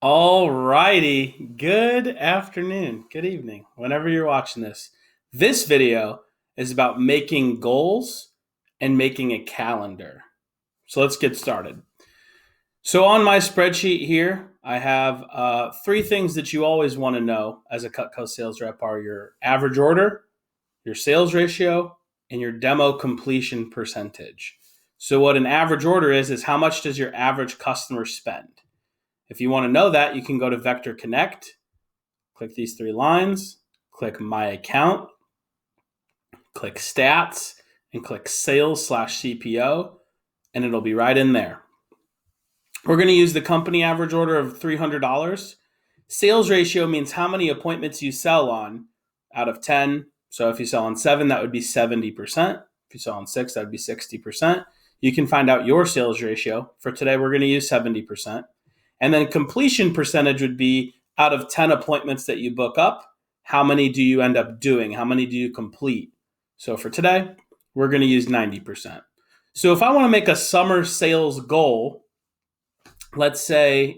All righty. Good afternoon, good evening, whenever you're watching this. This video is about making goals and making a calendar. So let's get started. So on my spreadsheet here, I have three things that you always want to know as a Cutco sales rep are your average order, your sales ratio, and your demo completion percentage. So what an average order is how much does your average customer spend? If you want to know that, you can go to Vector Connect, click these three lines, click My Account, click Stats, and click Sales/CPO, and it'll be right in there. We're going to use the company average order of $300. Sales ratio means how many appointments you sell on out of 10. So if you sell on 7, that would be 70%. If you sell on 6, that would be 60%. You can find out your sales ratio. For today, we're going to use 70%. And then completion percentage would be out of 10 appointments that you book up, how many do you end up doing? How many do you complete? So for today, we're going to use 90%. So if I want to make a summer sales goal, let's say,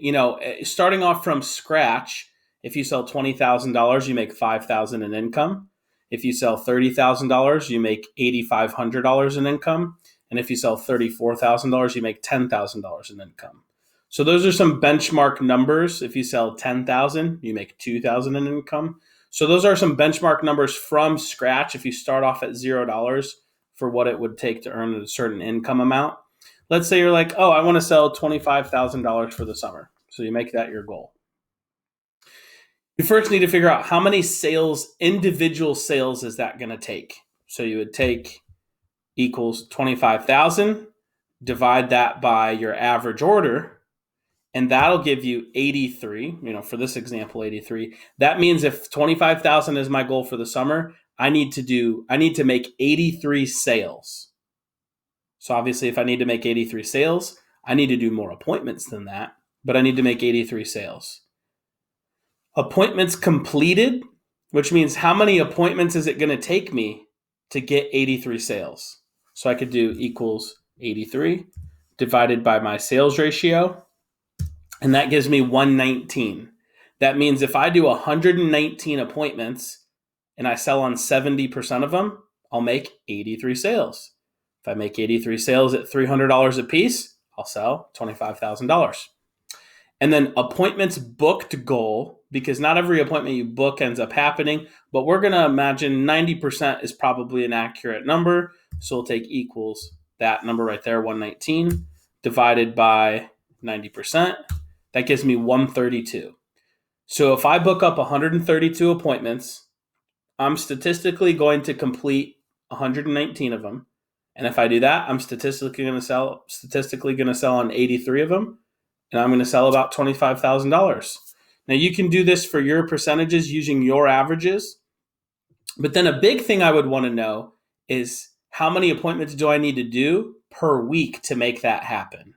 starting off from scratch, if you sell $20,000, you make $5,000 in income. If you sell $30,000, you make $8,500 in income. And if you sell $34,000, you make $10,000 in income. So those are some benchmark numbers. If you sell 10,000, you make 2,000 in income. So those are some benchmark numbers from scratch. If you start off at $0 for what it would take to earn a certain income amount. Let's say you're like, oh, I want to sell $25,000 for the summer. So you make that your goal. You first need to figure out how many individual sales is that going to take. So you would take equals 25,000, divide that by your average order, and that'll give you 83, for this example, 83. That means if 25,000 is my goal for the summer, I need to make 83 sales. So obviously if I need to make 83 sales, I need to do more appointments than that, but I need to make 83 sales. Appointments completed, which means how many appointments is it going to take me to get 83 sales? So I could do equals 83 divided by my sales ratio, and that gives me 119. That means if I do 119 appointments and I sell on 70% of them, I'll make 83 sales. If I make 83 sales at $300 a piece, I'll sell $25,000. And then appointments booked goal, because not every appointment you book ends up happening, but we're going to imagine 90% is probably an accurate number. So we'll take equals that number right there, 119, divided by 90%. That gives me 132. So if I book up 132 appointments, I'm statistically going to complete 119 of them. And if I do that, I'm statistically going to sell on 83 of them, and I'm going to sell about $25,000. Now you can do this for your percentages using your averages, but then a big thing I would want to know is how many appointments do I need to do per week to make that happen?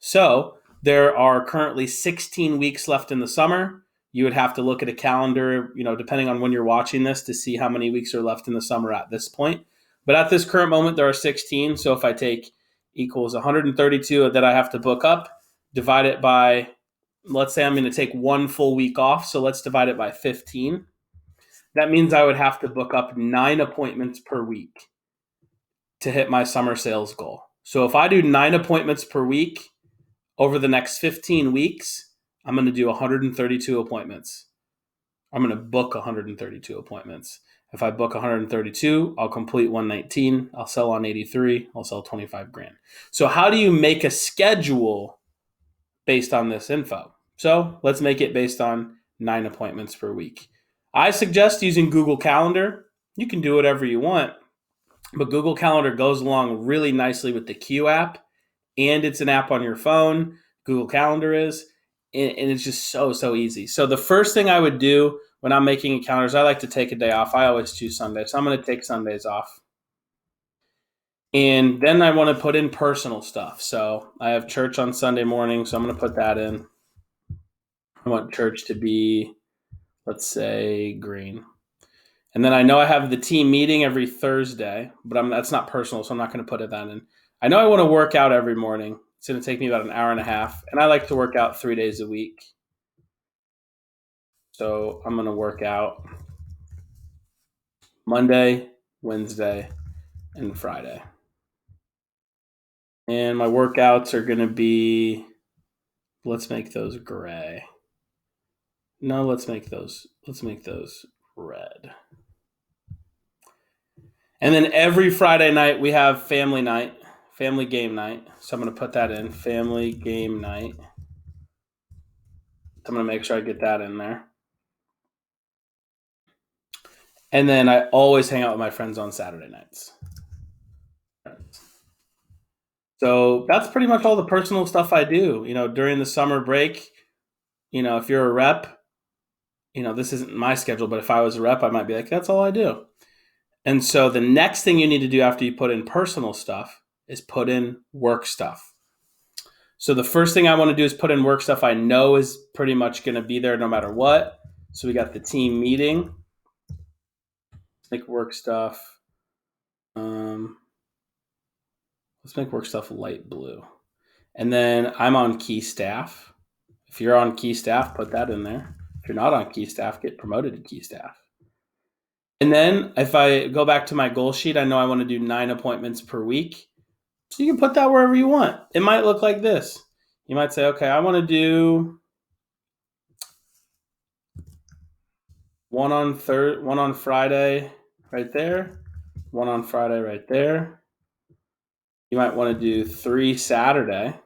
So there are currently 16 weeks left in the summer. You would have to look at a calendar, depending on when you're watching this, to see how many weeks are left in the summer at this point. But at this current moment, there are 16. So if I take equals 132 that I have to book up, divide it by, let's say I'm going to take one full week off. So let's divide it by 15. That means I would have to book up 9 appointments per week to hit my summer sales goal. So if I do 9 appointments per week over the next 15 weeks, I'm going to do 132 appointments. I'm going to book 132 appointments. If I book 132, I'll complete 119. I'll sell on 83. I'll sell 25 grand. So how do you make a schedule based on this info? So let's make it based on 9 appointments per week. I suggest using Google Calendar. You can do whatever you want, but Google Calendar goes along really nicely with the Q app, and it's an app on your phone. Google Calendar is, and it's just so easy. So the first thing I would do when I'm making a calendar is I like to take a day off. I always choose Sunday, so I'm going to take Sundays off. And then I want to put in personal stuff. So I have church on Sunday morning, so I'm going to put that in. I want church to be, let's say, green. And then I know I have the team meeting every Thursday, but that's not personal, so I'm not going to put that in. I know I want to work out every morning. It's going to take me about an hour and a half, and I like to work out 3 days a week. So I'm going to work out Monday, Wednesday, and Friday. And my workouts are going to be, let's make those gray. No, let's make those red. And then every Friday night we have family night, family game night. So I'm going to put that in, family game night. I'm going to make sure I get that in there. And then I always hang out with my friends on Saturday nights. So that's pretty much all the personal stuff I do. During the summer break, if you're a rep, this isn't my schedule, but if I was a rep, I might be like, that's all I do. And so the next thing you need to do after you put in personal stuff is put in work stuff. So the first thing I want to do is put in work stuff I know is pretty much going to be there no matter what. So we got the team meeting, like work stuff. Let's make work stuff light blue. And then I'm on key staff. If you're on key staff, put that in there. If you're not on key staff, get promoted to key staff. And then if I go back to my goal sheet, I know I want to do 9 appointments per week. So you can put that wherever you want. It might look like this. You might say, okay, I want to do one on Friday right there, one on Friday right there. You might want to do 3 Saturday.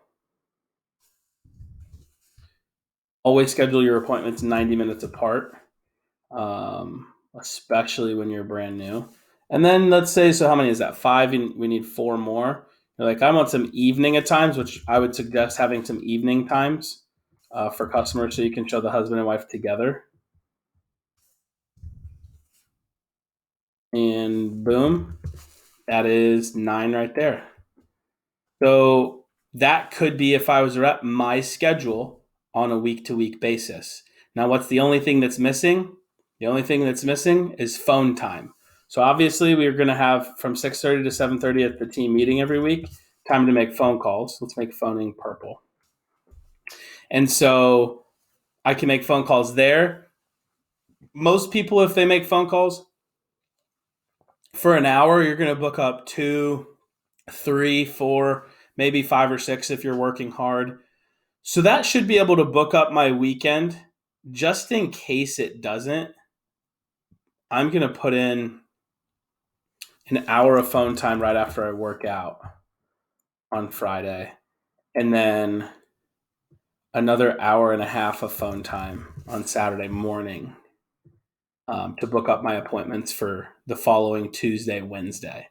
Always schedule your appointments 90 minutes apart, especially when you're brand new. And then let's say, so how many is that? 5, and we need 4 more. You're like, I want some evening at times, which I would suggest having some evening times for customers so you can show the husband and wife together. And boom, that is 9 right there. So that could be, if I was a rep, my schedule on a week-to-week basis. Now, what's the only thing that's missing? The only thing that's missing is phone time. So obviously, we're going to have from 6:30 to 7:30 at the team meeting every week, time to make phone calls. Let's make phoning purple. And so I can make phone calls there. Most people, if they make phone calls for an hour, you're going to book up 2, 3, 4, maybe 5 or 6 if you're working hard. So that should be able to book up my weekend. Just in case it doesn't, I'm going to put in an hour of phone time right after I work out on Friday, and then another hour and a half of phone time on Saturday morning to book up my appointments for the following Tuesday, Wednesday.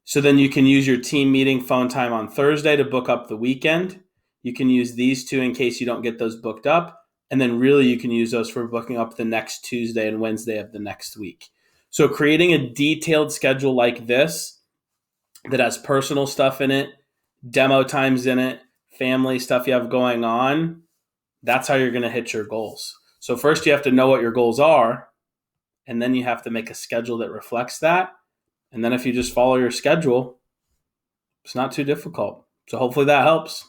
So then you can use your team meeting phone time on Thursday to book up the weekend. You can use these 2 in case you don't get those booked up. And then really you can use those for booking up the next Tuesday and Wednesday of the next week. So creating a detailed schedule like this that has personal stuff in it, demo times in it, family stuff you have going on, that's how you're going to hit your goals. So first you have to know what your goals are, and then you have to make a schedule that reflects that. And then if you just follow your schedule, it's not too difficult. So hopefully that helps.